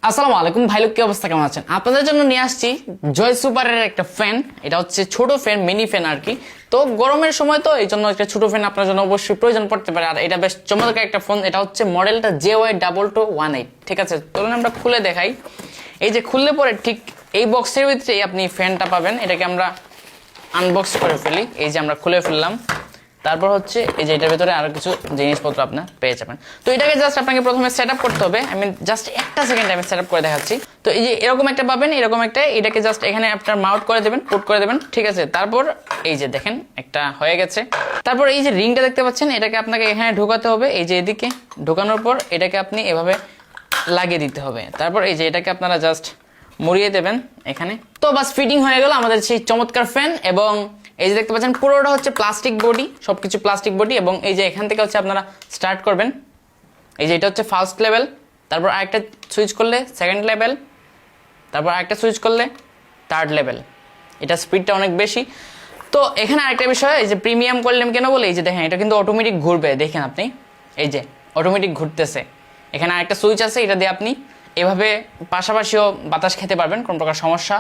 আসসালামু আলাইকুম ভাই লোক, কি অবস্থা, কেমন আছেন? আপনাদের জন্য নিয়ে আসছি জয় সুপারের একটা ফ্যান। এটা হচ্ছে ছোট ফ্যান, মিনি ফ্যান আর কি। তো গরমের সময় তো এই জন্য একটা ছোট ফ্যান আপনার জন্য অবশ্যই প্রয়োজন পড়তে পারে। আর এটা বেশ চমৎকার একটা ফোন। এটা হচ্ছে মডেলটা JY2218। ঠিক আছে, চলুন আমরা খুলে দেখাই। এই যে খুললে পরে ঠিক এই বক্সের ভিতরেই আপনি ফ্যানটা পাবেন। এটাকে আমরা আনবক্স করে ফেলি। এই যে আমরা খুলে ফেললাম। তারপর হচ্ছে এই যে এটার ভিতরে আরো কিছু জিনিসপত্র আপনার পেয়ে যাবেন। তো এটাকে জাস্ট আপনাকে প্রথমে সেট আপ করতে হবে। আমি জাস্ট একটা সেকেন্ড আমি সেট আপ করে দেখাচ্ছি। তো এই যে এরকম একটা পাবেন, এরকম একটা, এটাকে জাস্ট এখানে আপনার মাউন্ট করে দেবেন, পুট করে দেবেন। ঠিক আছে, তারপর এই যে দেখেন একটা হয়ে গেছে। তারপর এই যে রিংটা দেখতে পাচ্ছেন, এটাকে আপনাকে এখানে ঢোকাতে হবে। এই যে এদিকে ঢোকানোর পর এটাকে আপনি এভাবে লাগিয়ে দিতে হবে। তারপর এই যে এটাকে আপনারা জাস্ট মুড়িয়ে দেবেন এখানে। তো বাস ফিটিং হয়ে গেল আমাদের সেই চমৎকার ফ্যান। এবং এই যে দেখতে পাচ্ছেন পুরোটা হচ্ছে প্লাস্টিক বডি, সবকিছু প্লাস্টিক বডি। এবং এই যে এখান থেকে হচ্ছে আপনারা স্টার্ট করবেন। এই যে এটা হচ্ছে ফার্স্ট লেভেল, তারপর আরেকটা সুইচ করলে সেকেন্ড লেভেল, তারপর আরেকটা সুইচ করলে থার্ড লেভেল। এটা স্পিডটা অনেক বেশি। তো এখানে আরেকটা বিষয়, এই যে প্রিমিয়াম করলাম কেন বলে, এই যে দেখেন এটা কিন্তু অটোমেটিক ঘুরবে। দেখেন আপনি এই যে অটোমেটিক ঘুরতেছে। এখানে আরেকটা সুইচ আছে, এটা দিয়ে আপনি এভাবে পাশাপাশিও বাতাস খেতে পারবেন, কোনো প্রকার সমস্যা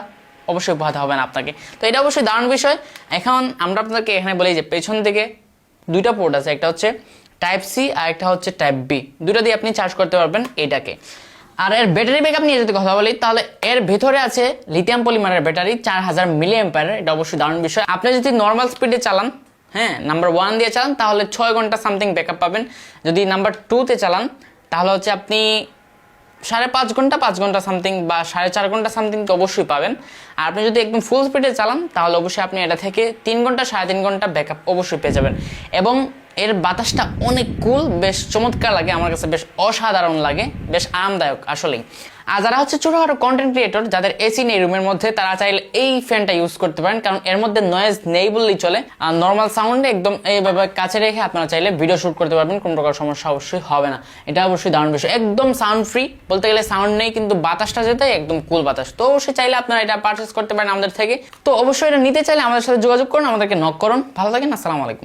অবশ্যই পোহাতে হবে না আপনাকে। তো এটা অবশ্যই দারুণ বিষয়। এখন আমরা আপনাদেরকে এখানে বলি যে পেছন দিকে দুইটা পোর্ট আছে, একটা হচ্ছে টাইপ সি আর একটা হচ্ছে টাইপ বি। দুটো দিয়ে আপনি চার্জ করতে পারবেন এটাকে। আর এর ব্যাটারি ব্যাকআপ নিয়ে যদি কথা বলি, তাহলে এর ভেতরে আছে লিথিয়াম পলিমারের ব্যাটারি 4000 mAh। এটা অবশ্যই দারুণ বিষয়। আপনি যদি নর্মাল স্পিডে চালান, হ্যাঁ নাম্বার 1 দিয়ে চালান, তাহলে 6 ঘন্টা সামথিং ব্যাকআপ পাবেন। যদি নাম্বার 2 তে চালান, তাহলে হচ্ছে আপনি 5.5 ঘন্টা, 5 ঘন্টা সামথিং বা 4.5 ঘন্টা সামথিং তো অবশ্যই পাবেন। আর আপনি যদি একদম ফুল স্পিডে চালান, তাহলে অবশ্যই আপনি এটা থেকে 3 ঘন্টা 3.5 ঘন্টা ব্যাকআপ অবশ্যই পেয়ে যাবেন। এবং এর বাতাসটা অনেক কুল, বেশ চমৎকার লাগে আমার কাছে, বেশ অসাধারণ লাগে, বেশ আরামদায়ক আসলেই। আর যারা হচ্ছে ছোটখাটো কন্টেন্ট ক্রিয়েটর, যাদের এসি নেই রুমের মধ্যে, তারা চাইলে এই ফ্যানটা ইউজ করতে পারেন, কারণ এর মধ্যে নয়েজ নেই বললেই চলে। আর নর্মাল সাউন্ডে একদম এইভাবে কাছে রেখে আপনারা চাইলে ভিডিও শুট করতে পারবেন, কোনো প্রকার সমস্যা অবশ্যই হবে না। এটা অবশ্যই দারুণ বিষয়। একদম সাউন্ড ফ্রি বলতে গেলে, সাউন্ড নেই কিন্তু বাতাসটা যেতে একদম কুল বাতাস। তো অবশ্যই চাইলে আপনারা এটা পারচেস করতে পারেন আমাদের থেকে। তো অবশ্যই এটা নিতে চাইলে আমাদের সাথে যোগাযোগ করুন, আমাদেরকে নক করুন। ভালো থাকেন, আসসালামু আলাইকুম।